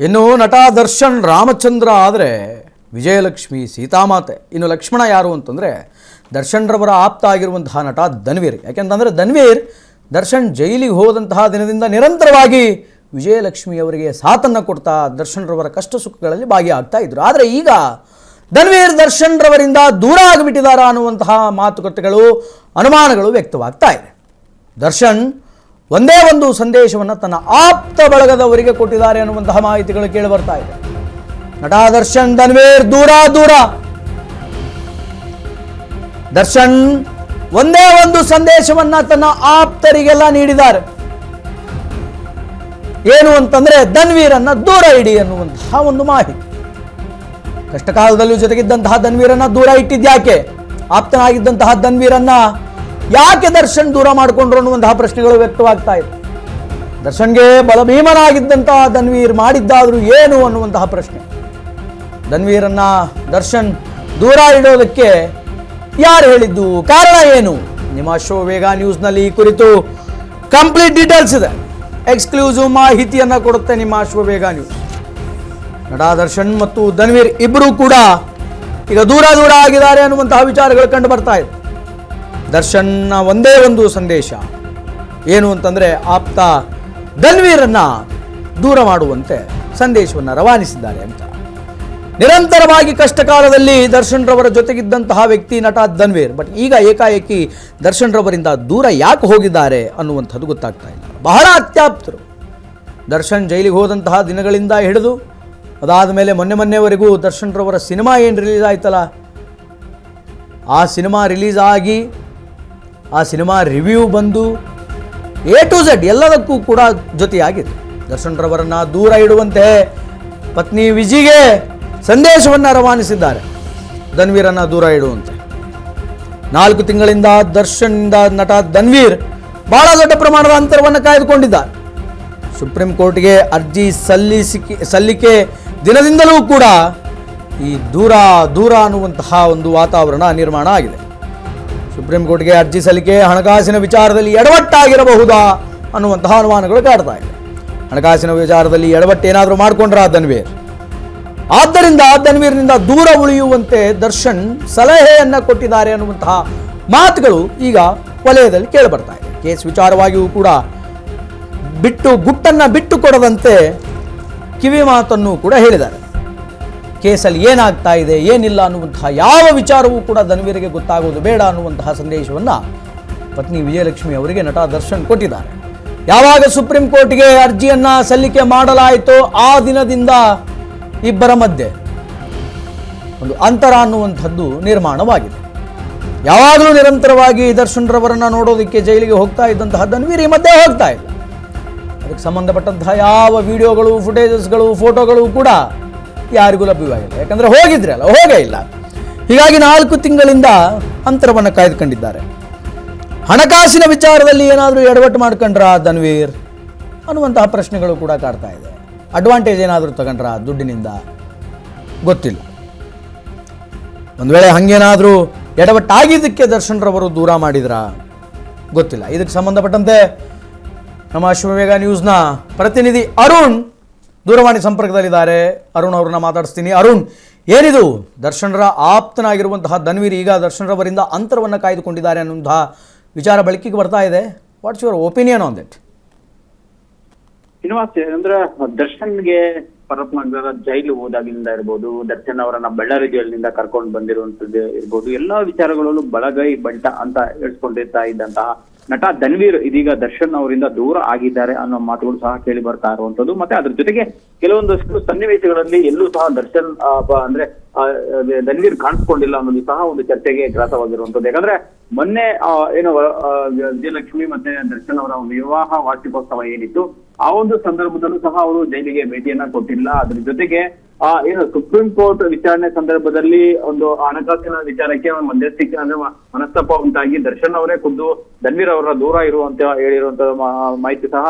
ಇನ್ನು ನಟ ದರ್ಶನ್ ರಾಮಚಂದ್ರ ಆದರೆ ವಿಜಯಲಕ್ಷ್ಮಿ ಸೀತಾಮಾತೆ. ಇನ್ನು ಲಕ್ಷ್ಮಣ ಯಾರು ಅಂತಂದರೆ ದರ್ಶನ್ ರವರ ಆಪ್ತ ಆಗಿರುವಂತಹ ನಟ ಧನ್ವೀರ್. ಯಾಕೆಂತಂದರೆ ಧನ್ವೀರ್ ದರ್ಶನ್ ಜೈಲಿಗೆ ಹೋದಂತಹ ದಿನದಿಂದ ನಿರಂತರವಾಗಿ ವಿಜಯಲಕ್ಷ್ಮಿ ಅವರಿಗೆ ಸಾಥನ್ನು ಕೊಡ್ತಾ ದರ್ಶನ್ ರವರ ಕಷ್ಟ ಸುಖಗಳಲ್ಲಿ ಭಾಗಿಯಾಗ್ತಾ ಇದ್ರು. ಆದರೆ ಈಗ ಧನ್ವೀರ್ ದರ್ಶನ್ ರವರಿಂದ ದೂರ ಆಗಿಬಿಟ್ಟಿದ್ದಾರಾ ಅನ್ನುವಂತಹ ಮಾತುಕತೆಗಳು, ಅನುಮಾನಗಳು ವ್ಯಕ್ತವಾಗ್ತಾ ಇದೆ. ದರ್ಶನ್ ಒಂದೇ ಒಂದು ಸಂದೇಶವನ್ನು ತನ್ನ ಆಪ್ತ ಬಳಗದವರಿಗೆ ಕೊಟ್ಟಿದ್ದಾರೆ ಅನ್ನುವಂತಹ ಮಾಹಿತಿಗಳು ಕೇಳಿ ಬರ್ತಾ ಇದೆ. ನಟ ದರ್ಶನ್ ಧನ್ವೀರ್ ದೂರ ದೂರ. ದರ್ಶನ್ ಒಂದೇ ಒಂದು ಸಂದೇಶವನ್ನ ತನ್ನ ಆಪ್ತರಿಗೆಲ್ಲ ನೀಡಿದ್ದಾರೆ. ಏನು ಅಂತಂದ್ರೆ ಧನ್ವೀರನ್ನ ದೂರ ಇಡಿ ಅನ್ನುವಂತಹ ಒಂದು ಮಾಹಿತಿ. ಕಷ್ಟಕಾಲದಲ್ಲೂ ಜೊತೆಗಿದ್ದಂತಹ ಧನ್ವೀರನ್ನ ದೂರ ಇಟ್ಟಿದ್ಯಾಕೆ? ಆಪ್ತನಾಗಿದ್ದಂತಹ ಧನ್ವೀರನ್ನ ಯಾಕೆ ದರ್ಶನ್ ದೂರ ಮಾಡಿಕೊಂಡ್ರು ಅನ್ನುವಂತಹ ಪ್ರಶ್ನೆಗಳು ವ್ಯಕ್ತವಾಗ್ತಾ ಇದೆ. ದರ್ಶನ್ಗೆ ಬಲಭೀಮನಾಗಿದ್ದಂತಹ ಧನ್ವೀರ್ ಮಾಡಿದ್ದಾದ್ರೂ ಏನು ಅನ್ನುವಂತಹ ಪ್ರಶ್ನೆ. ಧನ್ವೀರನ್ನ ದರ್ಶನ್ ದೂರ ಇಡೋದಕ್ಕೆ ಯಾರು ಹೇಳಿದ್ದು, ಕಾರಣ ಏನು? ನಿಮ್ಮ ಶೋ ವೇಗ ನ್ಯೂಸ್ನಲ್ಲಿ ಈ ಕುರಿತು ಕಂಪ್ಲೀಟ್ ಡೀಟೇಲ್ಸ್ ಇದೆ. ಎಕ್ಸ್ಕ್ಲೂಸಿವ್ ಮಾಹಿತಿಯನ್ನು ಕೊಡುತ್ತೆ ನಿಮ್ಮ ಶೋ ವೇಗ ನ್ಯೂಸ್. ನಟ ದರ್ಶನ್ ಮತ್ತು ಧನ್ವೀರ್ ಇಬ್ಬರೂ ಕೂಡ ಈಗ ದೂರ ದೂರ ಆಗಿದ್ದಾರೆ ಅನ್ನುವಂತಹ ವಿಚಾರಗಳು ಕಂಡು ಬರ್ತಾ ಇದೆ. ದರ್ಶನ್ನ ಒಂದೇ ಒಂದು ಸಂದೇಶ ಏನು ಅಂತಂದರೆ ಆಪ್ತ ಧನ್ವೀರನ್ನ ದೂರ ಮಾಡುವಂತೆ ಸಂದೇಶವನ್ನು ರವಾನಿಸಿದ್ದಾರೆ ಅಂತ. ನಿರಂತರವಾಗಿ ಕಷ್ಟಕಾಲದಲ್ಲಿ ದರ್ಶನ್ ರವರ ಜೊತೆಗಿದ್ದಂತಹ ವ್ಯಕ್ತಿ ನಟ ಧನ್ವೀರ್. ಬಟ್ ಈಗ ಏಕಾಏಕಿ ದರ್ಶನ್ ರವರಿಂದ ದೂರ ಯಾಕೆ ಹೋಗಿದ್ದಾರೆ ಅನ್ನುವಂಥದ್ದು ಗೊತ್ತಾಗ್ತಾ ಇಲ್ಲ. ಬಹಳ ಅತ್ಯಾಪ್ತರು. ದರ್ಶನ್ ಜೈಲಿಗೆ ಹೋದಂತಹ ದಿನಗಳಿಂದ ಹಿಡಿದು ಅದಾದ ಮೇಲೆ ಮೊನ್ನೆವರೆಗೂ ದರ್ಶನ್ ರವರ ಸಿನಿಮಾ ಏನು ರಿಲೀಸ್ ಆಯ್ತಲ್ಲ, ಆ ಸಿನಿಮಾ ರಿಲೀಸ್ ಆಗಿ ಆ ಸಿನಿಮಾ ರಿವ್ಯೂ ಬಂದು A to Z ಎಲ್ಲದಕ್ಕೂ ಕೂಡ ಜೊತೆಯಾಗಿದೆ. ದರ್ಶನ್ ರವರನ್ನು ದೂರ ಇಡುವಂತೆ ಪತ್ನಿ ವಿಜಿಗೆ ಸಂದೇಶವನ್ನು ರವಾನಿಸಿದ್ದಾರೆ. ಧನ್ವೀರನ್ನು ದೂರ ಇಡುವಂತೆ 4 ತಿಂಗಳಿಂದ ದರ್ಶನ್ನಿಂದ ನಟ ಧನ್ವೀರ್ ಬಹಳ ದೊಡ್ಡ ಪ್ರಮಾಣದ ಅಂತರವನ್ನು ಕಾಯ್ದುಕೊಂಡಿದ್ದಾರೆ. ಸುಪ್ರೀಂ ಕೋರ್ಟ್ಗೆ ಅರ್ಜಿ ಸಲ್ಲಿಕೆ ದಿನದಿಂದಲೂ ಕೂಡ ಈ ದೂರ ಅನ್ನುವಂತಹ ಒಂದು ವಾತಾವರಣ ನಿರ್ಮಾಣ ಆಗಿದೆ. ಸುಪ್ರೀಂ ಕೋರ್ಟ್ಗೆ ಅರ್ಜಿ ಸಲ್ಲಿಕೆ ಹಣಕಾಸಿನ ವಿಚಾರದಲ್ಲಿ ಎಡವಟ್ಟಾಗಿರಬಹುದಾ ಅನ್ನುವಂತಹ ಅನುಮಾನಗಳು ಕಾಡ್ತಾ ಇದೆ. ಹಣಕಾಸಿನ ವಿಚಾರದಲ್ಲಿ ಎಡವಟ್ಟೇನಾದರೂ ಮಾಡಿಕೊಂಡ್ರ ಧನ್ವೀರ್, ಆದ್ದರಿಂದ ಧನ್ವೀರ್ನಿಂದ ದೂರ ಉಳಿಯುವಂತೆ ದರ್ಶನ್ ಸಲಹೆಯನ್ನು ಕೊಟ್ಟಿದ್ದಾರೆ ಅನ್ನುವಂತಹ ಮಾತುಗಳು ಈಗ ವಲಯದಲ್ಲಿ ಕೇಳಿಬರ್ತಾ ಇದೆ. ಕೇಸ್ ವಿಚಾರವಾಗಿಯೂ ಕೂಡ ಗುಟ್ಟನ್ನು ಬಿಟ್ಟು ಕೊಡದಂತೆ ಕಿವಿ ಮಾತನ್ನು ಕೂಡ ಹೇಳಿದ್ದಾರೆ. ಕೇಸಲ್ಲಿ ಏನಾಗ್ತಾ ಇದೆ ಏನಿಲ್ಲ ಅನ್ನುವಂತಹ ಯಾವ ವಿಚಾರವೂ ಕೂಡ ಧನ್ವೀರಿಗೆ ಗೊತ್ತಾಗೋದು ಬೇಡ ಅನ್ನುವಂತಹ ಸಂದೇಶವನ್ನು ಪತ್ನಿ ವಿಜಯಲಕ್ಷ್ಮಿ ಅವರಿಗೆ ನಟ ದರ್ಶನ್ ಕೊಟ್ಟಿದ್ದಾರೆ. ಯಾವಾಗ ಸುಪ್ರೀಂ ಕೋರ್ಟ್ಗೆ ಅರ್ಜಿಯನ್ನು ಸಲ್ಲಿಕೆ ಮಾಡಲಾಯಿತೋ ಆ ದಿನದಿಂದ ಇಬ್ಬರ ಮಧ್ಯೆ ಒಂದು ಅಂತರ ಅನ್ನುವಂಥದ್ದು ನಿರ್ಮಾಣವಾಗಿದೆ. ಯಾವಾಗಲೂ ನಿರಂತರವಾಗಿ ದರ್ಶನ್ ರವರನ್ನು ನೋಡೋದಕ್ಕೆ ಜೈಲಿಗೆ ಹೋಗ್ತಾ ಇದ್ದಂತಹ ಧನ್ವೀರ್ ಈ ಮಧ್ಯೆ ಹೋಗ್ತಾ ಇಲ್ಲ. ಅದಕ್ಕೆ ಸಂಬಂಧಪಟ್ಟಂತಹ ಯಾವ ವಿಡಿಯೋಗಳು, ಫುಟೇಜಸ್ಗಳು, ಫೋಟೋಗಳು ಕೂಡ ಯಾರಿಗೂ ಲಭ್ಯವಾಗಿಲ್ಲ. ಯಾಕಂದರೆ ಹೋಗೇ ಇಲ್ಲ. ಹೀಗಾಗಿ 4 ತಿಂಗಳಿಂದ ಅಂತರವನ್ನು ಕಾಯ್ದುಕೊಂಡಿದ್ದಾರೆ. ಹಣಕಾಸಿನ ವಿಚಾರದಲ್ಲಿ ಏನಾದರೂ ಎಡವಟ್ಟು ಮಾಡ್ಕೊಂಡ್ರಾ ಧನ್ವೀರ್ ಅನ್ನುವಂತಹ ಪ್ರಶ್ನೆಗಳು ಕೂಡ ಕಾಡ್ತಾ ಇದೆ. ಅಡ್ವಾಂಟೇಜ್ ಏನಾದರೂ ತಗೊಂಡ್ರಾ ದುಡ್ಡಿನಿಂದ ಗೊತ್ತಿಲ್ಲ. ಒಂದು ವೇಳೆ ಹಾಗೇನಾದರೂ ಎಡವಟ್ಟಾಗಿದ್ದಕ್ಕೆ ದರ್ಶನ್ ರವರು ದೂರ ಮಾಡಿದ್ರಾ ಗೊತ್ತಿಲ್ಲ. ಇದಕ್ಕೆ ಸಂಬಂಧಪಟ್ಟಂತೆ ನಮ್ಮ ಶಿವವೇಗ ನ್ಯೂಸ್ನ ಪ್ರತಿನಿಧಿ ಅರುಣ್ ದೂರವಾಣಿ ಸಂಪರ್ಕದಲ್ಲಿದ್ದಾರೆ. ಅರುಣ್ ಅವ್ರನ್ನ ಮಾತಾಡಿಸ್ತೀನಿ. ಅರುಣ್, ಏನಿದು ದರ್ಶನ್ರ ಆಪ್ತನಾಗಿರುವಂತಹ ಧನ್ವೀರ್ ಈಗ ದರ್ಶನ್ ರವರಿಂದ ಅಂತರವನ್ನು ಕಾಯ್ದುಕೊಂಡಿದ್ದಾರೆ ಅನ್ನುವಂತಹ ವಿಚಾರ ಬೆಳಕಿಗೆ ಬರ್ತಾ ಇದೆ. What's your opinion on that? Srinivas, ಅಂದ್ರೆ ದರ್ಶನ್ಗೆ ಪರಪ್ನಗರ ಜೈಲು ಹೋದಾಗಿಂದ ಇರ್ಬೋದು, ದರ್ಶನ್ ಅವರನ್ನ ಬಳ್ಳಾರಿ ಜೈಲಿನಿಂದ ಕರ್ಕೊಂಡು ಬಂದಿರುವಂತದ್ದು ಇರ್ಬೋದು, ಎಲ್ಲಾ ವಿಚಾರಗಳಲ್ಲೂ ಬಳಗೈ ಬಂಟ ಅಂತ ಹೇಳ್ಕೊಂಡಿರ್ತಾ ಇದ್ದಂತಹ ನಟ ಧನ್ವೀರ್ ಇದೀಗ ದರ್ಶನ್ ಅವರಿಂದ ದೂರ ಆಗಿದ್ದಾರೆ ಅನ್ನೋ ಮಾತುಗಳು ಸಹ ಕೇಳಿ ಬರ್ತಾ ಇರುವಂತದ್ದು. ಮತ್ತೆ ಅದ್ರ ಜೊತೆಗೆ ಕೆಲವೊಂದಷ್ಟು ಸನ್ನಿವೇಶಗಳಲ್ಲಿ ಎಲ್ಲೂ ಸಹ ದರ್ಶನ್ ಅಂದ್ರೆ ಧನ್ವೀರ್ ಕಾಣಿಸ್ಕೊಂಡಿಲ್ಲ ಅನ್ನೋದು ಸಹ ಒಂದು ಚರ್ಚೆಗೆ ಗ್ರಾಸವಾಗಿರುವಂತದ್ದು. ಯಾಕಂದ್ರೆ ಮೊನ್ನೆ ಏನು ವಿಜಯಲಕ್ಷ್ಮಿ ಮತ್ತೆ ದರ್ಶನ್ ಅವರ ವಿವಾಹ ವಾರ್ಷಿಕೋತ್ಸವ ಏನಿತ್ತು ಆ ಒಂದು ಸಂದರ್ಭದಲ್ಲೂ ಸಹ ಅವರು ಜೈಲಿಗೆ ಭೇಟಿಯನ್ನ ಕೊಟ್ಟಿಲ್ಲ. ಅದ್ರ ಜೊತೆಗೆ ಏನು ಸುಪ್ರೀಂ ಕೋರ್ಟ್ ವಿಚಾರಣೆ ಸಂದರ್ಭದಲ್ಲಿ ಒಂದು ಹಣಕಾಸಿನ ವಿಚಾರಕ್ಕೆ ಮಧ್ಯಸ್ಥಿಕೆ ಅಂದ್ರೆ ಮನಸ್ತಾಪ ಉಂಟಾಗಿ ದರ್ಶನ್ ಅವರೇ ಖುದ್ದು ಧನ್ವೀರ್ ಅವರ ದೂರ ಇರುವಂತ ಹೇಳಿರುವಂತ ಮಾಹಿತಿ ಸಹ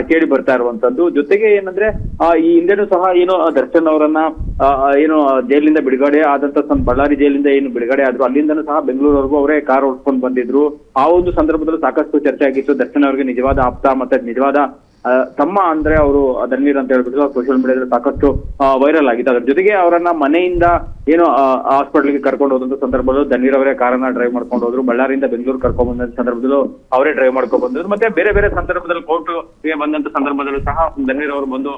ಕೇಳಿ ಬರ್ತಾ ಇರುವಂತದ್ದು. ಜೊತೆಗೆ ಏನಂದ್ರೆ ಈ ಹಿಂದೆನೂ ಸಹ ಏನು ದರ್ಶನ್ ಅವರನ್ನ ಏನು ಜೈಲಿಂದ ಬಿಡುಗಡೆ ಆದಂತ ಬಳ್ಳಾರಿ ಜೈಲಿಂದ ಏನು ಬಿಡುಗಡೆ ಆದ್ರು ಅಲ್ಲಿಂದನೂ ಸಹ ಬೆಂಗಳೂರವರೆಗೂ ಅವರೇ ಕಾರ್ ಓಡಿಸ್ಕೊಂಡು ಬಂದಿದ್ರು. ಆ ಒಂದು ಸಂದರ್ಭದಲ್ಲೂ ಸಾಕಷ್ಟು ಚರ್ಚೆ ಆಗಿತ್ತು. ದರ್ಶನ್ ಅವರಿಗೆ ನಿಜವಾದ ಆಪ್ತ ಮತ್ತೆ ನಿಜವಾದ ತಮ್ಮ ಅಂದ್ರೆ ಅವರು ಧನ್ವೀರ್ ಅಂತ ಹೇಳ್ಬಿಟ್ಟು ಸೋಷಿಯಲ್ ಮೀಡಿಯಾದಲ್ಲಿ ಸಾಕಷ್ಟು ವೈರಲ್ ಆಗಿದೆ. ಅದ್ರ ಜೊತೆಗೆ ಅವರನ್ನ ಮನೆಯಿಂದ ಏನು ಹಾಸ್ಪಿಟಲ್ಗೆ ಕರ್ಕೊಂಡು ಹೋದಂತ ಸಂದರ್ಭದಲ್ಲೂ ಧನ್ವೀರ್ ಅವರೇ ಕಾರನ್ನ ಡ್ರೈವ್ ಮಾಡ್ಕೊಂಡು ಹೋದ್ರು. ಬಳ್ಳಾರಿಯಿಂದ ಬೆಂಗಳೂರು ಕರ್ಕೊಂಡ್ ಬಂದಂತ ಸಂದರ್ಭದಲ್ಲೂ ಅವರೇ ಡ್ರೈವ್ ಮಾಡ್ಕೊಂಡು ಬಂದ್ರು. ಮತ್ತೆ ಬೇರೆ ಬೇರೆ ಸಂದರ್ಭದಲ್ಲಿ ಕೋರ್ಟ್ಗೆ ಬಂದಂತ ಸಂದರ್ಭದಲ್ಲೂ ಸಹ ಧನ್ವೀರ್ ಅವರು ಬಂದು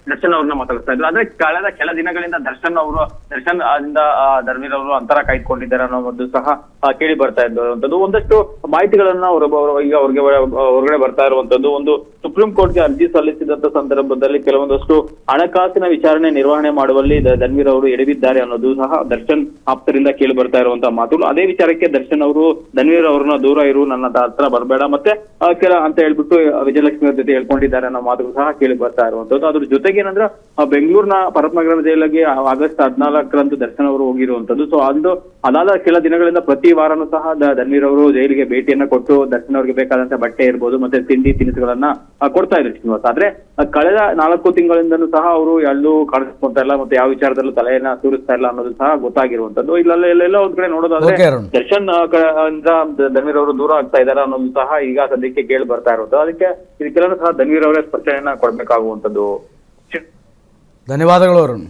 ದರ್ಶನ್ ಅವ್ರನ್ನ ಮಾತಾಡ್ತಾ ಇದ್ರು. ಆದ್ರೆ ಕಳೆದ ಕೆಲ ದಿನಗಳಿಂದ ದರ್ಶನ್ ಆದಿಂದ ಧನ್ವೀರ್ ಅವರು ಅಂತರ ಕಾಯ್ದುಕೊಂಡಿದ್ದಾರೆ ಅನ್ನೋದು ಸಹ ಕೇಳಿ ಬರ್ತಾ ಇರುವಂತದ್ದು. ಒಂದಷ್ಟು ಮಾಹಿತಿಗಳನ್ನ ಈಗ ಅವ್ರಿಗೆ ಹೊರಗಡೆ ಬರ್ತಾ ಇರುವಂತದ್ದು, ಒಂದು ಸುಪ್ರೀಂ ಕೋರ್ಟ್ಗೆ ಅರ್ಜಿ ಸಲ್ಲಿಸಿದಂತ ಸಂದರ್ಭದಲ್ಲಿ ಕೆಲವೊಂದಷ್ಟು ಹಣಕಾಸಿನ ವಿಚಾರಣೆ ನಿರ್ವಹಣೆ ಮಾಡುವಲ್ಲಿ ಧನ್ವೀರ್ ಅವರು ಎಡವಿದ್ದಾರೆ ಅನ್ನೋದು ಸಹ ದರ್ಶನ್ ಆಪ್ತರಿಂದ ಕೇಳಿ ಬರ್ತಾ ಇರುವಂತಹ ಮಾತುಗಳು. ಅದೇ ವಿಚಾರಕ್ಕೆ ದರ್ಶನ್ ಅವರು ಧನ್ವೀರ್ ಅವ್ರನ್ನ ದೂರ ಇರು, ನನ್ನ ಹತ್ರ ಬರಬೇಡ, ಮತ್ತೆ ಅಂತ ಹೇಳ್ಬಿಟ್ಟು ವಿಜಯಲಕ್ಷ್ಮಿ ಅವ್ರ ಜೊತೆ ಹೇಳ್ಕೊಂಡಿದ್ದಾರೆ ಅನ್ನೋ ಮಾತುಗಳು ಸಹ ಕೇಳಿ ಬರ್ತಾ ಇರುವಂತದ್ದು. ಅದ್ರ ಜೊತೆಗೆ ಏನಂದ್ರೆ ಬೆಂಗಳೂರಿನ ಪರಪ್ನಗರ ಜೈಲಿಗೆ ಆಗಸ್ಟ್ 14ರಂದು ದರ್ಶನ್ ಅವರು ಹೋಗಿರುವಂತದ್ದು. ಸೊ ಅದಾದ ಕೆಲ ದಿನಗಳಿಂದ ಪ್ರತಿ ವಾರನೂ ಸಹ ಧನ್ವೀರ್ ಅವರು ಜೈಲಿಗೆ ಭೇಟಿಯನ್ನ ಕೊಟ್ಟು ದರ್ಶನ್ ಅವ್ರಿಗೆ ಬೇಕಾದಂತ ಬಟ್ಟೆ ಇರ್ಬೋದು, ಮತ್ತೆ ತಿಂಡಿ ತಿನಿಸುಗಳನ್ನ ಕೊಡ್ತಾ ಇದ್ರು ಶ್ರೀನಿವಾಸ್. ಆದ್ರೆ ಕಳೆದ 4 ತಿಂಗಳಿಂದಲೂ ಸಹ ಅವರು ಎಲ್ಲೂ ಕಾಣಿಸ್ಕೊಂತಾ ಇಲ್ಲ, ಮತ್ತೆ ಯಾವ ವಿಚಾರದಲ್ಲೂ ತಲೆಯನ್ನ ತೂರಿಸ್ತಾ ಇಲ್ಲ ಅನ್ನೋದು ಸಹ ಗೊತ್ತಾಗಿರುವಂತದ್ದು. ಇಲ್ಲೆಲ್ಲ ಒಂದ್ ಕಡೆ ನೋಡೋದಾದ್ರೆ ದರ್ಶನ್ ಧನ್ವೀರ್ ಅವರು ದೂರ ಆಗ್ತಾ ಇದಾರೆ ಅನ್ನೋದು ಸಹ ಈಗ ಸದ್ಯಕ್ಕೆ ಕೇಳಿ ಬರ್ತಾ ಇರೋದು. ಇದಕ್ಕೆಲ್ಲ ಸಹ ಧನ್ವೀರ್ ಅವರೇ ಸ್ಪಷ್ಟನೆಯನ್ನ ಕೊಡ್ಬೇಕಾಗುವಂತದ್ದು. ಧನ್ಯವಾದಗಳು ಅರುಣ್.